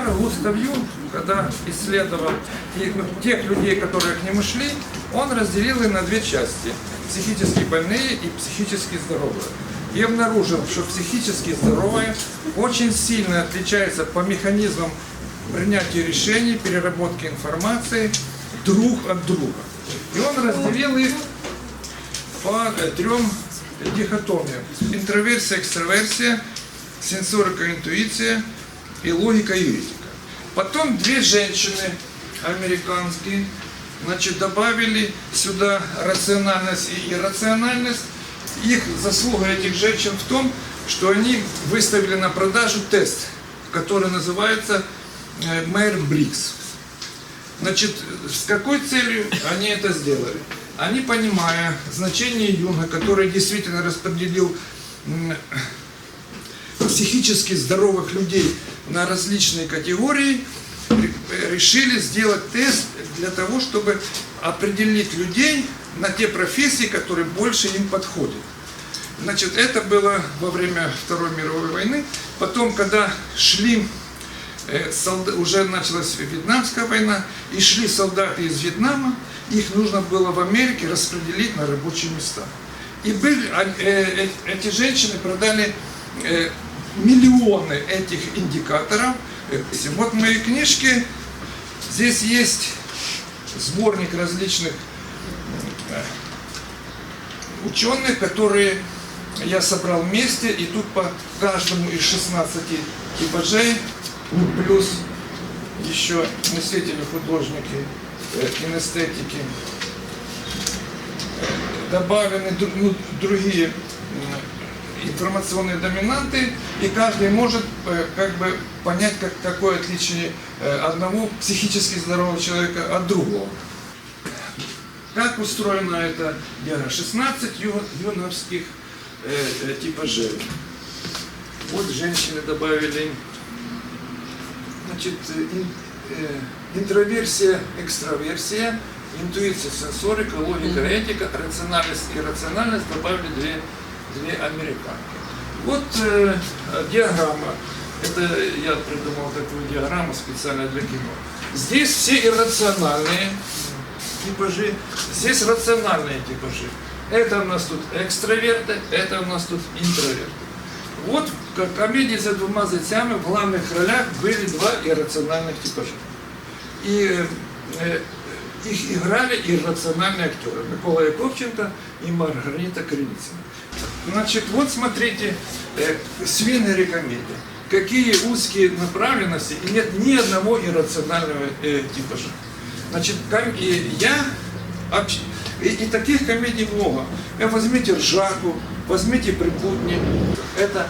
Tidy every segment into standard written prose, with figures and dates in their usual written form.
Карл Густав Юнг, когда исследовал тех людей, которые к нему шли, он разделил их на две части – психически больные и психически здоровые. И обнаружил, что психически здоровые очень сильно отличаются по механизмам принятия решений, переработки информации друг от друга. И он разделил их по трем дихотомиям: интроверсия, экстраверсия, сенсорика, интуиция и логика и этика. Потом две женщины американские, значит, добавили сюда рациональность и иррациональность. Их заслуга этих женщин в том, что они выставили на продажу тест, который называется Мейер-Бриггс. Значит, с какой целью они это сделали? Они, понимая значение Юнга, который действительно распределил психически здоровых людей на различные категории, решили сделать тест для того, чтобы определить людей на те профессии, которые больше им подходят. Значит, это было во время Второй мировой войны. Потом, когда шли, уже началась Вьетнамская война, и шли солдаты из Вьетнама, их нужно было в Америке распределить на рабочие места. И эти женщины продали миллионы этих индикаторов. Вот в моей книжке здесь есть сборник различных ученых, которые я собрал вместе, и тут по каждому из 16 типажей, плюс еще мыслители, художники, кинестетики, добавлены другие информационные доминанты, и каждый может как бы понять, какое отличие одного психически здорового человека от другого. Как устроена эта диаграмма? 16 юнговских типажей. Вот женщины добавили. Значит, интроверсия, экстраверсия, интуиция, сенсорика, логика, этика, рациональность и иррациональность добавили две американки. Вот диаграмма. Это я придумал такую диаграмму специально для кино. Здесь все иррациональные типажи, здесь рациональные типажи. Это у нас тут экстраверты, это у нас тут интроверты. Вот в комедии «За двумя зайцами» в главных ролях были два иррациональных типажа. И их играли иррациональные актеры. Микола Яковченко и Маргарита Криницына. Значит, вот смотрите, свинья комедия. Какие узкие направленности, и нет ни одного иррационального типажа. Значит, и таких комедий много. Возьмите «Ржаку», возьмите «Припутни». Это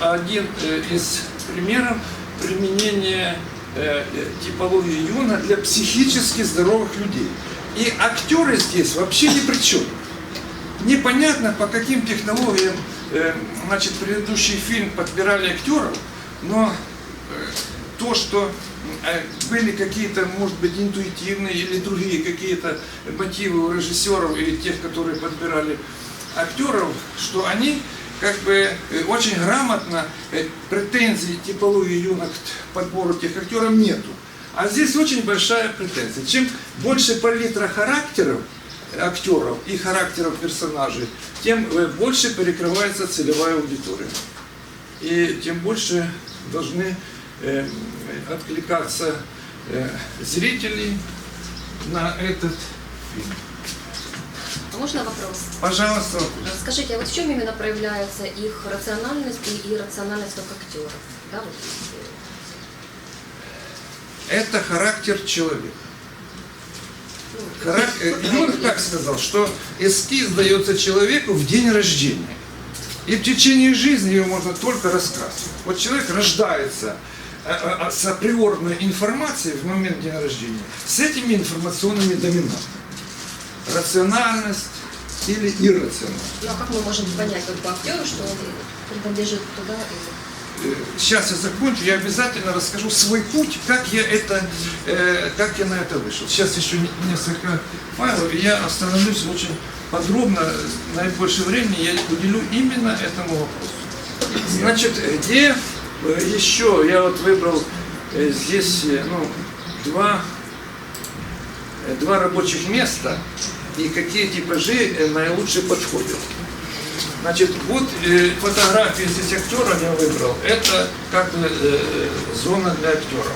один из примеров применения типологии Юнга для психически здоровых людей. И актеры здесь вообще ни при чем. Непонятно, по каким технологиям значит, предыдущий фильм подбирали актеров, но то, что были какие-то, может быть, интуитивные или другие какие-то мотивы у режиссеров или тех, которые подбирали актеров, что они как бы очень грамотно претензий типологии Юнга к подбору тех актеров нету. А здесь очень большая претензия. Чем больше палитра характеров актеров и характеров персонажей, тем больше перекрывается целевая аудитория. И тем больше должны откликаться зрители на этот фильм. Можно вопрос? Пожалуйста. Скажите, а вот в чем именно проявляется их рациональность и иррациональность как актеров? Да, вот. Это характер человека. Юнг так сказал, что эскиз дается человеку в день рождения. И в течение жизни его можно только рассказывать. Вот человек рождается с априорной информацией в момент дня рождения, с этими информационными доминантами. Рациональность или иррациональность. Ну а как мы можем понять вот по актеру, что он принадлежит туда? Сейчас я закончу, я обязательно расскажу свой путь, как я на это вышел. Сейчас еще несколько файлов, и я остановлюсь очень подробно, наибольшее времени я уделю именно этому вопросу. Значит, где еще я вот выбрал здесь два рабочих места и какие типажи наилучше подходят. Значит, вот фотографии здесь актера я выбрал. Это как бы зона для актеров.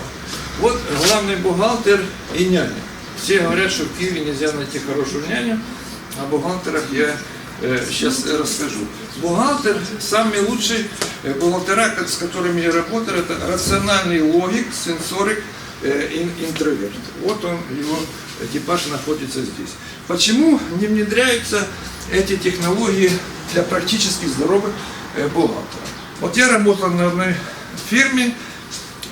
Вот главный бухгалтер и няня. Все говорят, что в Киеве нельзя найти хорошую няню, о бухгалтерах я сейчас расскажу. Бухгалтер, самый лучший бухгалтера, с которыми я работал, это рациональный логик, сенсорик, интроверт. Вот он, его типаж находится здесь. Почему не внедряются эти технологии для практически здоровых бухгалтеров? Вот я работал на одной фирме,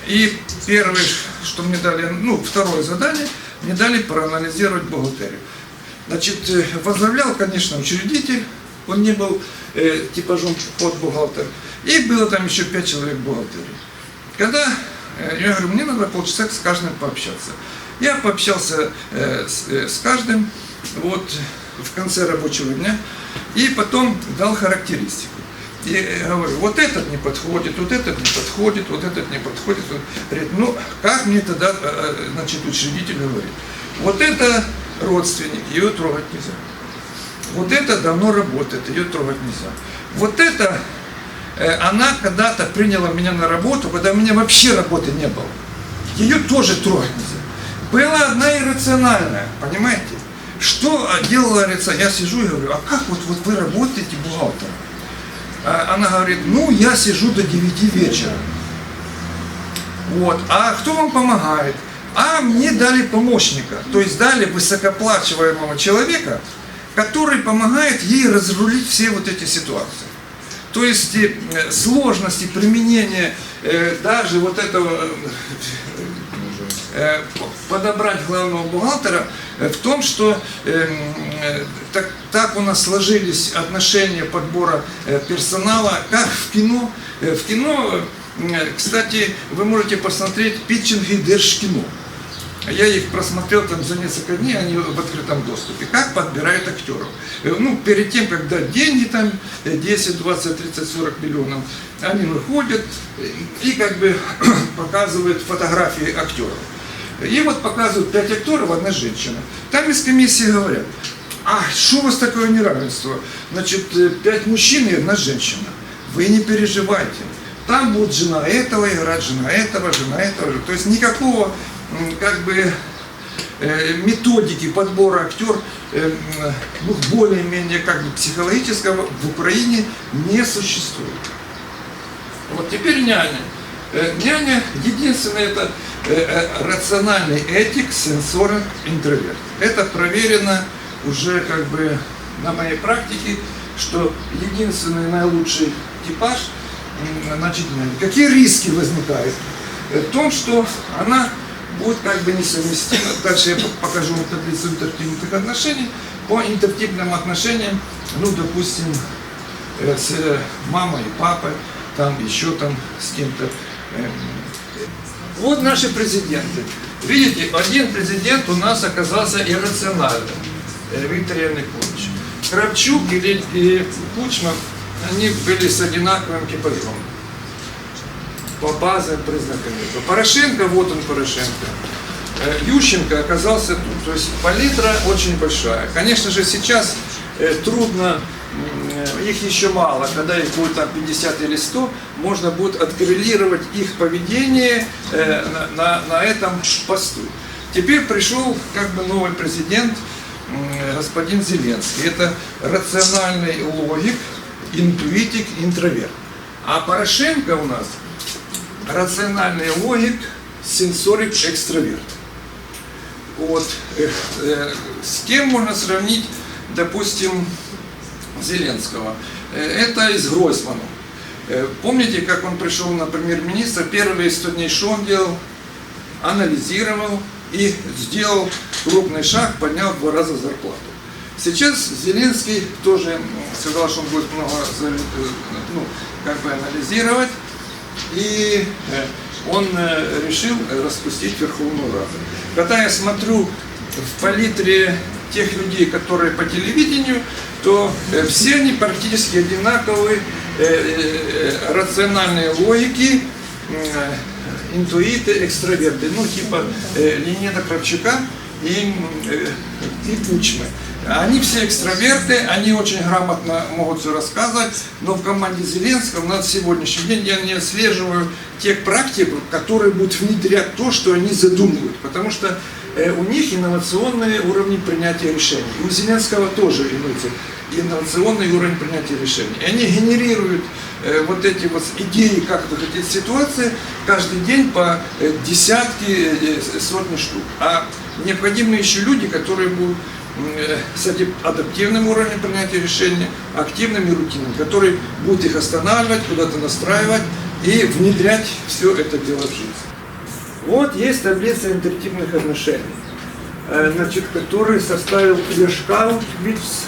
и первое, что мне дали, второе задание, мне дали проанализировать бухгалтерию. Значит, возглавлял, конечно, учредитель, он не был типажом под бухгалтер, и было там еще 5 человек бухгалтерии. Когда, я говорю, мне надо полчаса с каждым пообщаться. Я пообщался с каждым вот, в конце рабочего дня, и потом дал характеристику. И говорю, вот этот не подходит, вот этот не подходит, вот этот не подходит. Говорит, как мне тогда, значит, учредитель говорит, вот это родственник, ее трогать нельзя. Вот это давно работает, ее трогать нельзя. Вот это, она когда-то приняла меня на работу, когда у меня вообще работы не было. Ее тоже трогать нельзя. Была одна иррациональная, понимаете? Что делала иррациональная? Я сижу и говорю, а как вот вы работаете бухгалтером? Она говорит, я сижу до 9 вечера. Вот. А кто вам помогает? А мне дали помощника, то есть дали высокооплачиваемого человека, который помогает ей разрулить все вот эти ситуации. То есть сложности применения даже вот этого, подобрать главного бухгалтера в том, что так у нас сложились отношения подбора персонала, как в кино. В кино, кстати, вы можете посмотреть питчинги Держкино. Я их просмотрел там за несколько дней, они в открытом доступе. Как подбирают актеров. Перед тем, как дать деньги, там 10, 20, 30, 40 миллионов, они выходят и как бы показывают фотографии актеров. И вот показывают 5 актеров, 1 женщина. Там из комиссии говорят, а что у вас такое неравенство? Значит, 5 мужчин и 1 женщина. Вы не переживайте. Там будет жена этого играть, жена этого. То есть никакого как бы методики подбора актер более-менее как бы психологического в Украине не существует. Вот теперь няня. Няня единственное это рациональный этик, сенсорик, интроверт. Это проверено уже как бы на моей практике, что единственный наилучший типаж, значит, няня. Какие риски возникают? В том, что она будет как бы несовместимо. Дальше я покажу вам таблицу интертипных отношений. По интертипным отношениям, допустим, с мамой, папой, там еще там с кем-то. Вот наши президенты. Видите, один президент у нас оказался иррациональным. Виктор Янукович. Кравчук и Кучма, они были с одинаковым типажом. По базовым признакам. Порошенко, вот он Порошенко. Ющенко оказался тут. То есть палитра очень большая. Конечно же, сейчас трудно, их еще мало. Когда их будет там 50 или 100, можно будет откоррелировать их поведение на этом посту. Теперь пришел как бы новый президент, господин Зеленский. Это рациональный логик, интуитик, интроверт. А Порошенко у нас рациональный логик, сенсорик, экстраверт. Вот. С кем можно сравнить, допустим, Зеленского? Это и с Гройсманом. Помните, как он пришел на премьер-министра, первые 100 дней что он делал? Анализировал и сделал крупный шаг, поднял в 2 раза зарплату. Сейчас Зеленский тоже сказал, что он будет много анализировать. И он решил распустить Верховную Раду. Когда я смотрю в палитре тех людей, которые по телевидению, то все они практически одинаковые, рациональные логики, интуиты, экстраверты, ну типа Леонида Кравчука и Кучмы. Они все экстраверты, они очень грамотно могут все рассказывать, но в команде Зеленского на сегодняшний день я не отслеживаю тех практик, которые будут внедрять то, что они задумывают, потому что у них инновационные уровни принятия решений. И у Зеленского тоже имеется инновационный уровень принятия решений. И они генерируют вот эти вот идеи, как выходить из ситуации, каждый день по десятки, сотни штук. А необходимы еще люди, которые будут с этим адаптивным уровнем принятия решений, активным и рутинным, которые будут их останавливать, куда-то настраивать и внедрять все это дело в жизнь. Вот есть таблица интерактивных отношений, значит, который составил Лешкаутвиц,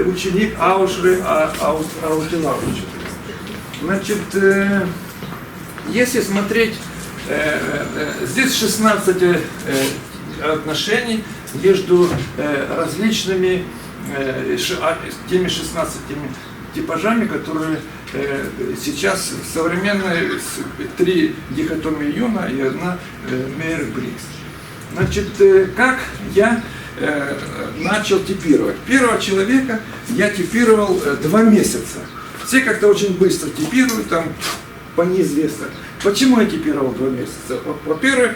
ученик Аушры Аутилавовича. Значит, если смотреть, здесь 16 отношений между различными теми 16 типажами, которые сейчас современные, 3 дихотомии Юна и 1 Мейер-Бриггс. Значит, как я начал типировать? Первого человека я типировал 2 месяца. Все как-то очень быстро типируют, там по неизвестно. Почему я типировал 2 месяца? Во-первых,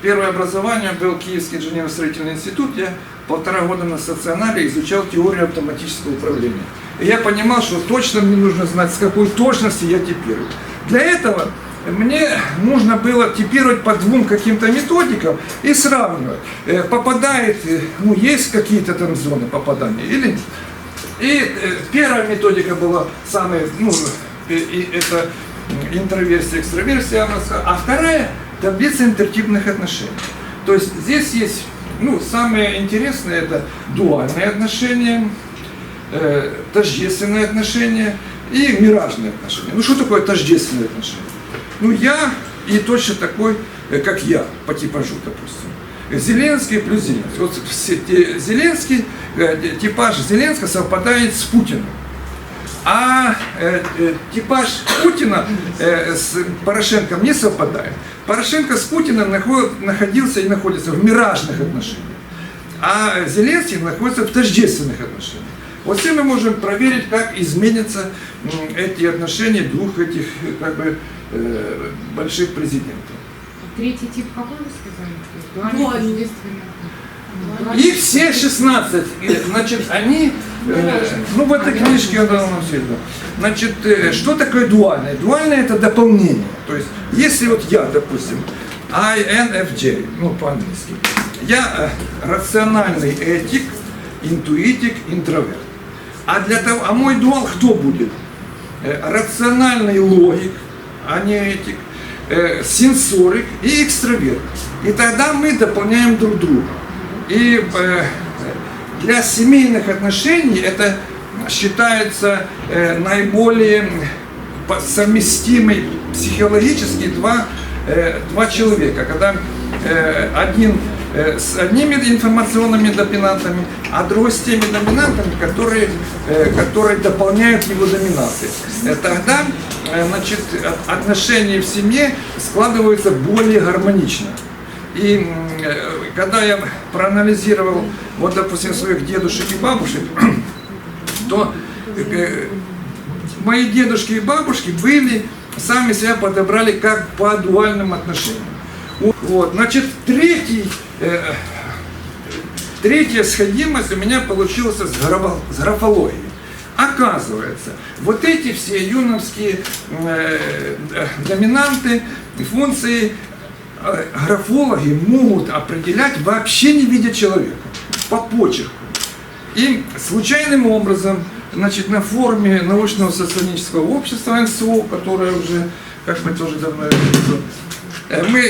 первое образование был Киевский инженерно-строительный институт. Я 1,5 года на стационаре изучал теорию автоматического управления. И я понимал, что точно мне нужно знать, с какой точностью я типирую. Для этого мне нужно было типировать по 2 каким-то методикам и сравнивать, попадает, ну, есть какие-то там зоны попадания или нет. И первая методика была самая, ну, это интроверсия, экстраверсия, а вторая таблица интертипных отношений. То есть здесь есть, ну, самое интересное это дуальные отношения, тождественные отношения и миражные отношения. Ну что такое тождественные отношения? Ну я и точно такой, как я по типажу, допустим. Зеленский плюс Зеленский. Вот Зеленский, типаж Зеленского совпадает с Путиным. А типаж Путина с Порошенком не совпадает. Порошенко с Путиным находился и находится в миражных отношениях, а Зеленский находится в тождественных отношениях. Вот все мы можем проверить, как изменятся эти отношения 2 этих как бы больших президентов. Третий тип какой вы сказали? Дуальный. Их все 16. Значит, они, ну в этой книжке я дал нам все это. Значит, что такое дуальное? Дуальное это дополнение. То есть, если вот я, допустим, INFJ, ну по-английски, я рациональный этик, интуитик, интроверт. А мой дуал кто будет? Рациональный логик, а не этик, сенсорик и экстраверт. И тогда мы дополняем друг друга. И для семейных отношений это считается наиболее совместимый психологически два человека, когда один с одними информационными доминантами, а другой с теми доминантами, которые дополняют его доминанты. Тогда, значит, отношения в семье складываются более гармонично. И когда я проанализировал, вот, допустим, своих дедушек и бабушек, то мои дедушки и бабушки были, сами себя подобрали как по дуальным отношениям. Вот, значит, третья сходимость у меня получилась с графологией. Оказывается, вот эти все юновские доминанты, функции графологи могут определять, вообще не видя человека, по почерку. И случайным образом, значит, на форуме научного социологического общества НСО, которое уже, как мы тоже давно видели,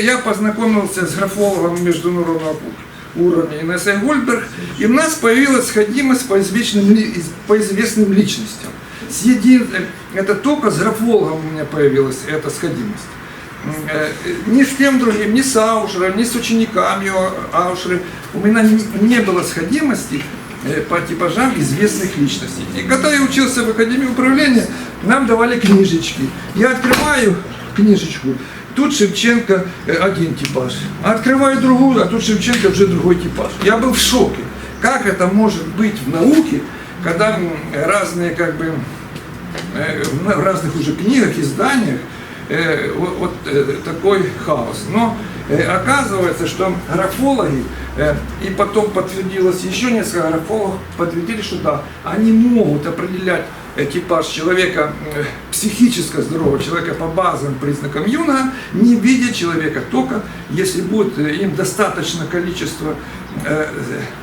я познакомился с графологом международного уровня Инессой Гольдберг, и у нас появилась сходимость по известным личностям. Это только с графологом у меня появилась эта сходимость. Ни с кем другим, ни с Аушером, ни с учениками Аушера у меня не было сходимости по типажам известных личностей. И когда я учился в Академии управления, нам давали книжечки. Я открываю, книжечку. Тут Шевченко один типаж. Открываю другую, а тут Шевченко уже другой типаж. Я был в шоке. Как это может быть в науке, когда разные как бы в разных уже книгах, изданиях такой хаос. Но оказывается, что графологи, и потом подтвердилось еще несколько графологов, подтвердили, что да, они могут определять типаж человека, психически здорового человека по базовым признакам Юнга, не видя человека, только если будет им достаточно количество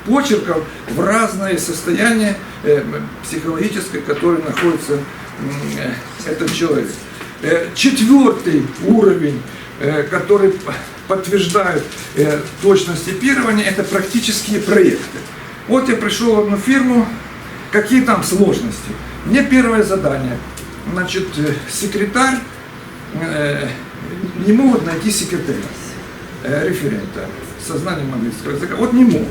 почерков в разные состояния психологическое, которое находится этот человек. Четвертый уровень, который подтверждает точность типирования, это практические проекты. Вот я пришел в одну фирму, какие там сложности. Мне первое задание, значит, секретарь, не могут найти секретаря, референта со знанием английского языка, вот не могут.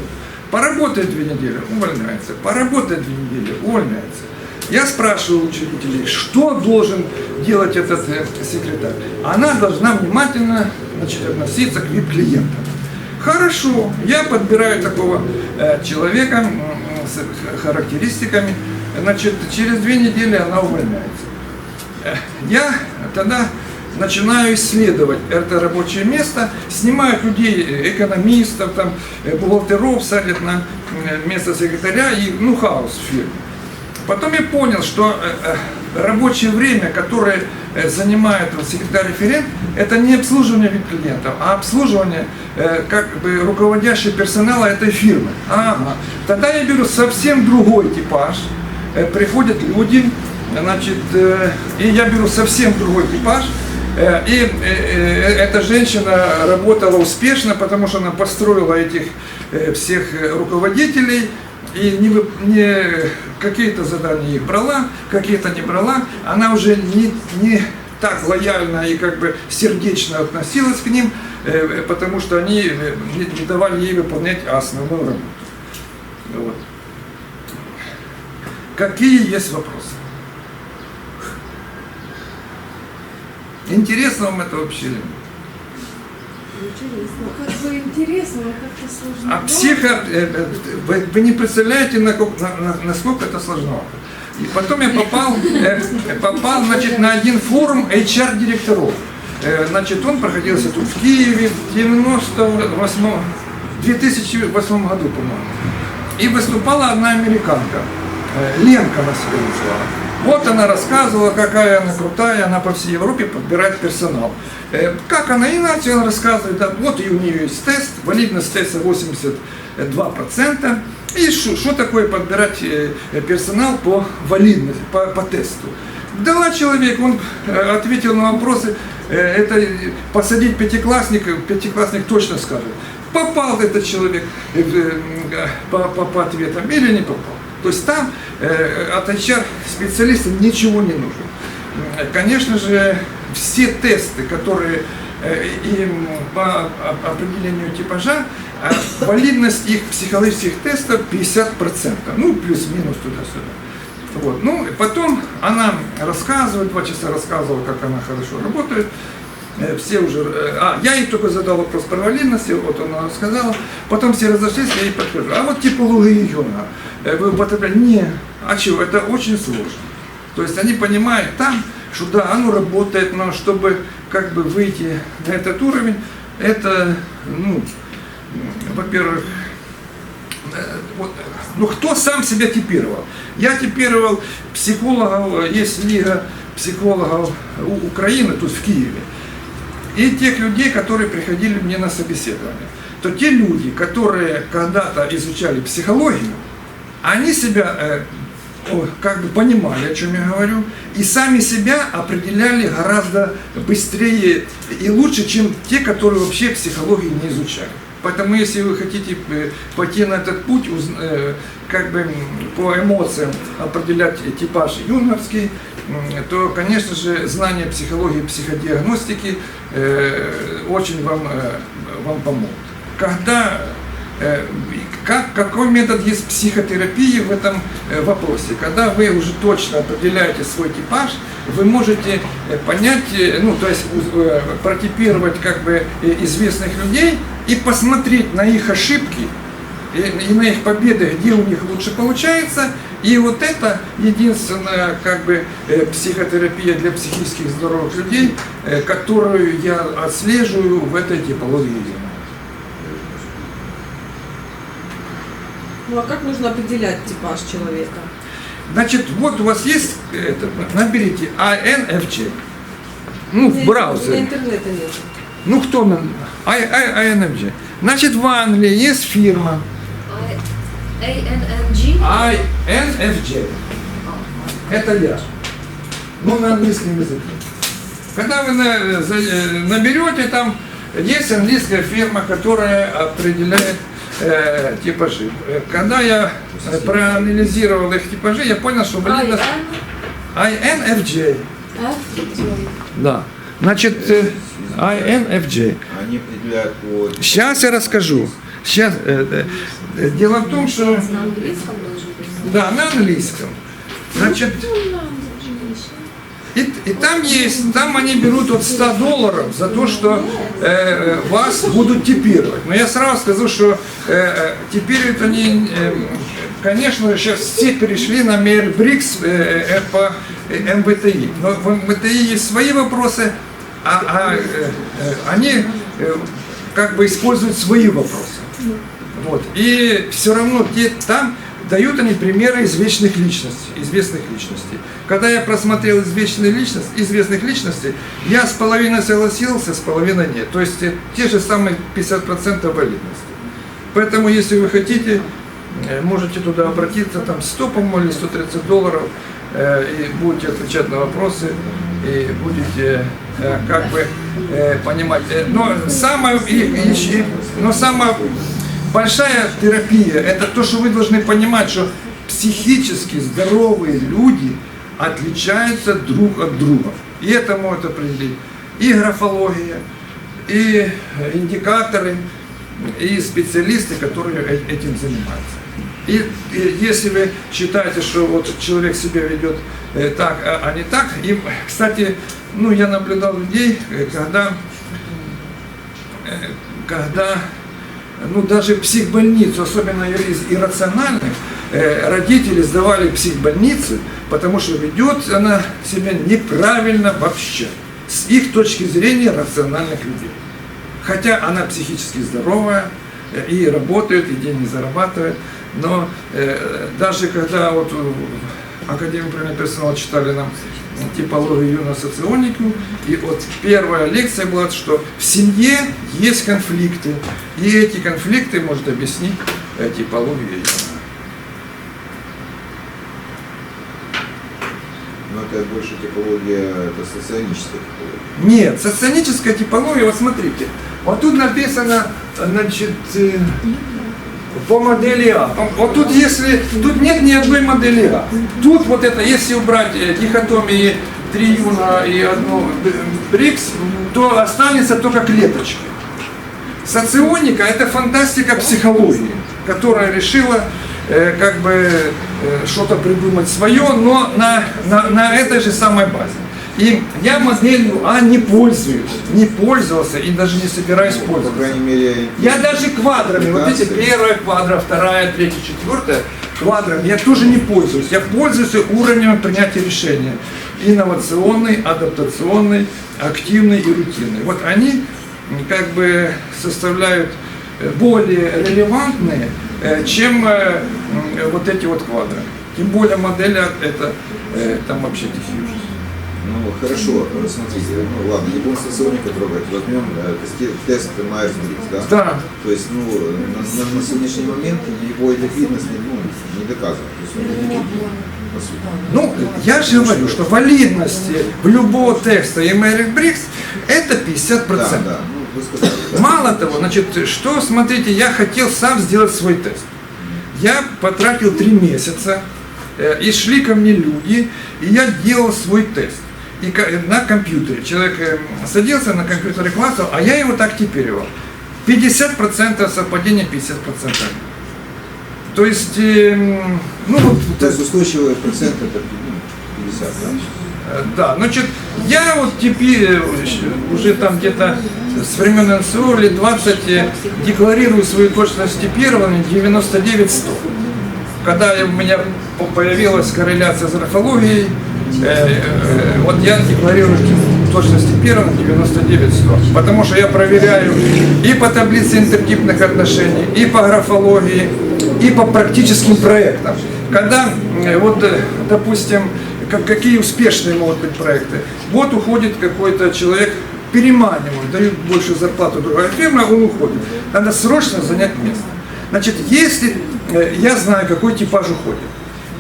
Поработает 2 недели, увольняется, поработает 2 недели, увольняется. Я спрашиваю учредителей, что должен делать этот секретарь. Она должна внимательно, значит, относиться к VIP-клиентам. Хорошо, я подбираю такого человека с характеристиками, значит, через 2 недели она увольняется. Я тогда начинаю исследовать это рабочее место, снимают людей, экономистов, там, бухгалтеров, садят на место секретаря, и хаос в фирме. Потом я понял, что рабочее время, которое занимает секретарь-референт, это не обслуживание VIP-клиентов, а обслуживание как бы руководящего персонала этой фирмы. Ага. Тогда я беру совсем другой типаж, приходят люди, значит, и я беру совсем другой типаж, и эта женщина работала успешно, потому что она построила этих всех руководителей, и не какие-то задания их брала, какие-то не брала, она уже не так лояльно и как бы сердечно относилась к ним, потому что они не давали ей выполнять основную работу. Вот. Какие есть вопросы? Интересно вам это вообще? Интересно. Как бы интересно, но как-то сложно. Вы не представляете, насколько это сложно. И потом я попал значит, на один форум HR-директоров. Значит, он проходился тут в Киеве в 2008 году, по-моему. И выступала одна американка, Ленка на себя называла. Вот она рассказывала, какая она крутая, она по всей Европе подбирает персонал. Как она иначе, она рассказывает, да, вот и у нее есть тест, валидность теста 82%. И что такое подбирать персонал по валидности, по тесту. Дала человек, он ответил на вопросы, это посадить пятиклассник точно скажет, попал этот человек по ответам или не попал. То есть там от HR-специалиста ничего не нужно. Конечно же, все тесты, которые им по определению типажа, валидность их психологических тестов 50%, ну плюс-минус туда-сюда. Вот. Ну, потом она рассказывает, 2 часа рассказывала, как она хорошо работает. Все уже, я ей только задал вопрос про валидность, вот она рассказала. Потом все разошлись, я ей подхожу. А вот типология Юнга, вы употребляете? Не, а чего? Это очень сложно. То есть они понимают там, что да, оно работает, но чтобы как бы выйти на этот уровень, это, ну, во-первых, вот, ну кто сам себя типировал? Я типировал психологов, есть Лига психологов Украины тут в Киеве, и тех людей, которые приходили мне на собеседование. То те люди, которые когда-то изучали психологию, они себя как бы понимали, о чем я говорю, и сами себя определяли гораздо быстрее и лучше, чем те, которые вообще психологию не изучали. Поэтому, если вы хотите пойти на этот путь, как бы по эмоциям определять типаж юнговский, то, конечно же, знание психологии, психодиагностики очень вам помогут. Когда какой метод есть психотерапии в этом вопросе? Когда вы уже точно определяете свой типаж, вы можете понять, ну, то есть протипировать как бы известных людей и посмотреть на их ошибки и на их победы, где у них лучше получается. И вот это единственная как бы психотерапия для психически здоровых людей, которую я отслеживаю в этой типологии. Ну а как нужно определять типаж человека? Значит, вот у вас есть, наберите INFJ, ну, в браузере. У меня интернета нет. Ну, кто INFJ? Значит, в Англии есть фирма ANNG? INFJ. Это я. Ну, на английском языке. Когда вы наберете, там есть английская фирма, которая определяет типажи. Когда я проанализировал их типажи, я понял, что блин, INFJ. Да. Значит, INFJ. Они определяют по... Сейчас я расскажу. Сейчас, дело в том, что... На английском должен быть. Да, на английском. Значит, и там есть, там они берут от $100 за то, что вас будут типировать. Но я сразу скажу, что типируют они, конечно, сейчас все перешли на Мейерс-Бриггс по МВТИ. Но в МВТИ есть свои вопросы, они как бы используют свои вопросы. Вот. И все равно там дают они примеры известных личностей. Когда я просмотрел известных личностей, я с половиной согласился, с половиной нет. То есть те же самые 50% валидности. Поэтому, если вы хотите, можете туда обратиться, там 100, по-моему, или $130, и будете отвечать на вопросы, и будете как бы понимать. Но самое большая терапия – это то, что вы должны понимать, что психически здоровые люди отличаются друг от друга. И это может определить и графология, и индикаторы, и специалисты, которые этим занимаются. И если вы считаете, что вот человек себя ведет так, а не так, и, кстати, ну, я наблюдал людей, когда ну, даже в психбольницу, особенно из иррациональных, родители сдавали в психбольницы, потому что ведет она себя неправильно вообще, с их точки зрения рациональных людей. Хотя она психически здоровая, и работает, и деньги зарабатывает, но даже когда вот в Академии управления персонала читали нам типологию юного соционику, и вот первая лекция была, что в семье есть конфликты, и эти конфликты может объяснить типология юного. Но это больше типология, это соционическая типология. Нет, соционическая типология, вот смотрите, вот тут написано, значит, по модели А. Вот тут если, тут нет ни одной модели А. Тут вот это, если убрать дихотомии 3 Юна и 1 Бриггс, то останется только клеточки. Соционика – это фантастика психологии, которая решила как бы что-то придумать свое, но на этой же самой базе. И я моделью А не пользовался и даже не собираюсь По пользоваться. крайней мере... Я даже квадрами, вот эти первая квадра, вторая, третья, четвертая, квадрами я тоже не пользуюсь. Я пользуюсь уровнем принятия решения. Инновационный, адаптационный, активный и рутинный. Вот они как бы составляют более релевантные, чем вот эти вот квадры. Тем более модель это там вообще диффьюжн. Ну хорошо, смотрите, ну ладно, не будем соционика трогать, возьмем тест Майерс-Бриггс, да? Да. То есть, ну, на сегодняшний момент его эффективность не доказана. То есть он не по сути. Ну, я же говорю, что валидность любого текста и Майерс-Бриггс это 50%. Да, ну вы сказали. Да. Мало того, значит, что, смотрите, я хотел сам сделать свой тест. Я потратил 3 месяца, и шли ко мне люди, и я делал свой тест. И на компьютере. Человек садился на компьютере, классом, а я его так типировал. 50% совпадения, 50%. То есть, ну вот... То есть устойчивый процент это 50, да? Да, значит, я вот теперь уже там где-то с времен НСО лет 20 декларирую свою точность типирования 99-100. Когда у меня появилась корреляция с графологией, вот я декларирую точность типирования 99-100. Потому что я проверяю и по таблице интертипных отношений, и по графологии, и по практическим проектам. Когда, вот, допустим, какие успешные могут быть проекты. Вот уходит какой-то человек, переманивают, дают большую зарплату другая фирма, он уходит. Надо срочно занять место. Значит, если я знаю, какой типаж уходит,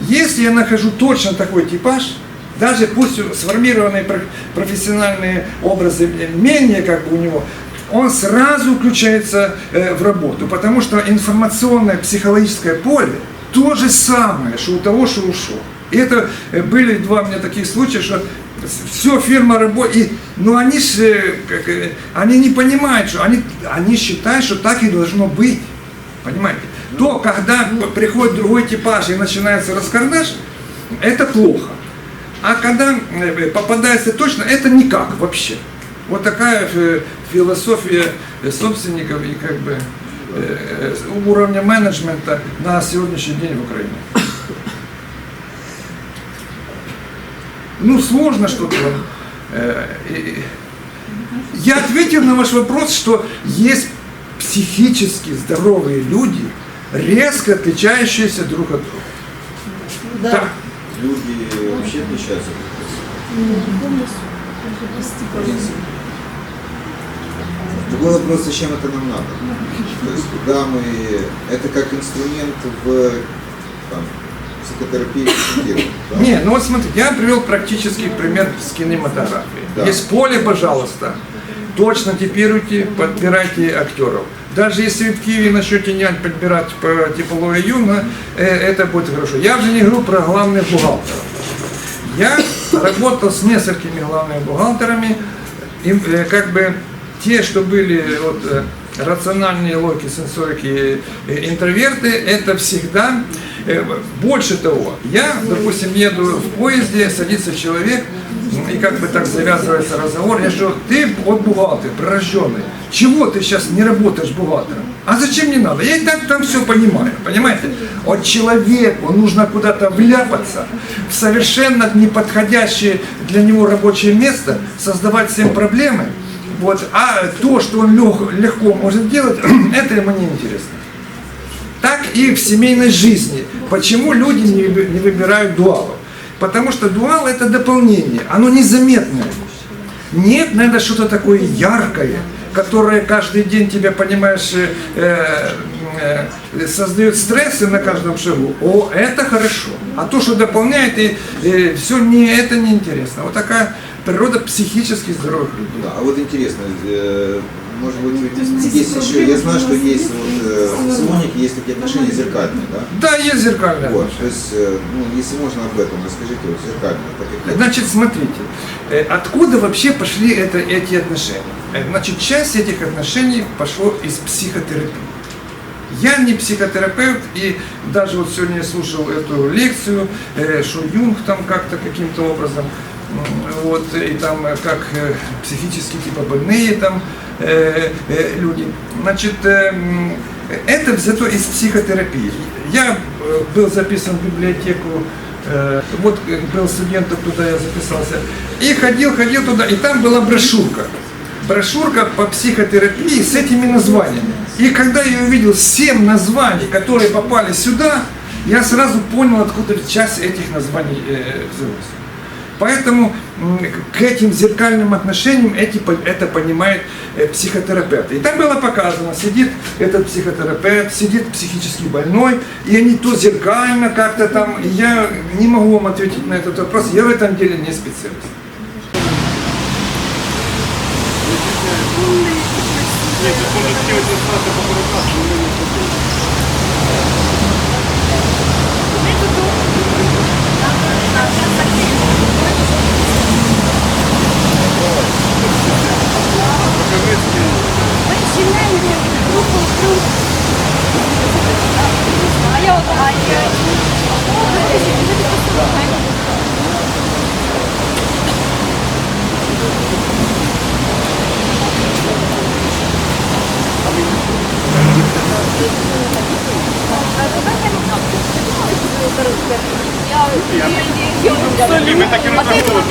если я нахожу точно такой типаж, даже пусть сформированные профессиональные образы менее как бы у него, он сразу включается в работу, потому что информационное психологическое поле то же самое, что у того, что ушел. И это были два у меня таких случая, что все, фирма работает, но они же, они не понимают, что они считают, что так и должно быть. Понимаете? То, когда приходит другой типаж и начинается раскардаш, это плохо. А когда попадается точно, это никак вообще. Вот такая философия собственников и как бы уровня менеджмента на сегодняшний день в Украине. Ну, сложно что-то. Я ответил на ваш вопрос, что есть психически здоровые люди, резко отличающиеся друг от друга. Да. Так. Люди вообще отличаются. Другой вопрос, зачем это нам надо? То есть, когда мы... Это как инструмент в там, психотерапии. Да? Не, ну вот смотрите, я привел практический пример с кинематографией. Да. Есть поле, пожалуйста, точно типируйте, подбирайте актеров. Даже если в Киеве начнете подбирать по типологии Юнга, это будет хорошо. Я уже не говорю про главных бухгалтеров. Я работал с несколькими главными бухгалтерами, и как бы те, что были вот, рациональные логики, сенсорики, интроверты, это всегда больше того. Я, допустим, еду в поезде, садится человек, и как бы так завязывается разговор. Я говорю, ты вот бухгалтер, пророжденный, чего ты сейчас не работаешь бухгалтером? А зачем мне надо? Я и так там все понимаю, понимаете? Вот человеку нужно куда-то вляпаться в совершенно неподходящее для него рабочее место, создавать всем проблемы, вот, а то, что он легко может делать, это ему не интересно. Так и в семейной жизни. Почему люди не выбирают дуалов? Потому что дуал это дополнение, оно незаметное. Нет, надо что-то такое яркое, которое каждый день тебя, понимаешь, создает стрессы на каждом шагу. О, это хорошо. А то, что дополняет, все, это неинтересно. Вот такая природа психически здоровых людей. Да, а вот интересно, может быть, есть еще, я знаю, что есть вот, в салонике есть такие отношения зеркальные, да? Да, есть зеркальные Вот, отношения. то есть, ну, если можно об этом, расскажите, вот зеркальные. Так как... Значит, смотрите, откуда вообще пошли эти отношения? Значит, часть этих отношений пошло из психотерапии. Я не психотерапевт, и даже вот сегодня я слушал эту лекцию, что Юнг там как-то каким-то образом, вот, и там как психически типа больные там люди. Значит, это взято из психотерапии. Я был записан в библиотеку, вот был студентом, туда я записался, и ходил туда, и там была брошюрка. Брошюрка по психотерапии с этими названиями. И когда я увидел 7 названий, которые попали сюда, я сразу понял, откуда часть этих названий взялась. Поэтому к этим зеркальным отношениям это понимает психотерапевт. И там было показано, сидит этот психотерапевт, сидит психически больной, и они то зеркально как-то там, и я не могу вам ответить на этот вопрос, я в этом деле не специалист. Начинаем. Ми так і розраховували.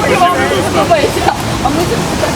А ми тут так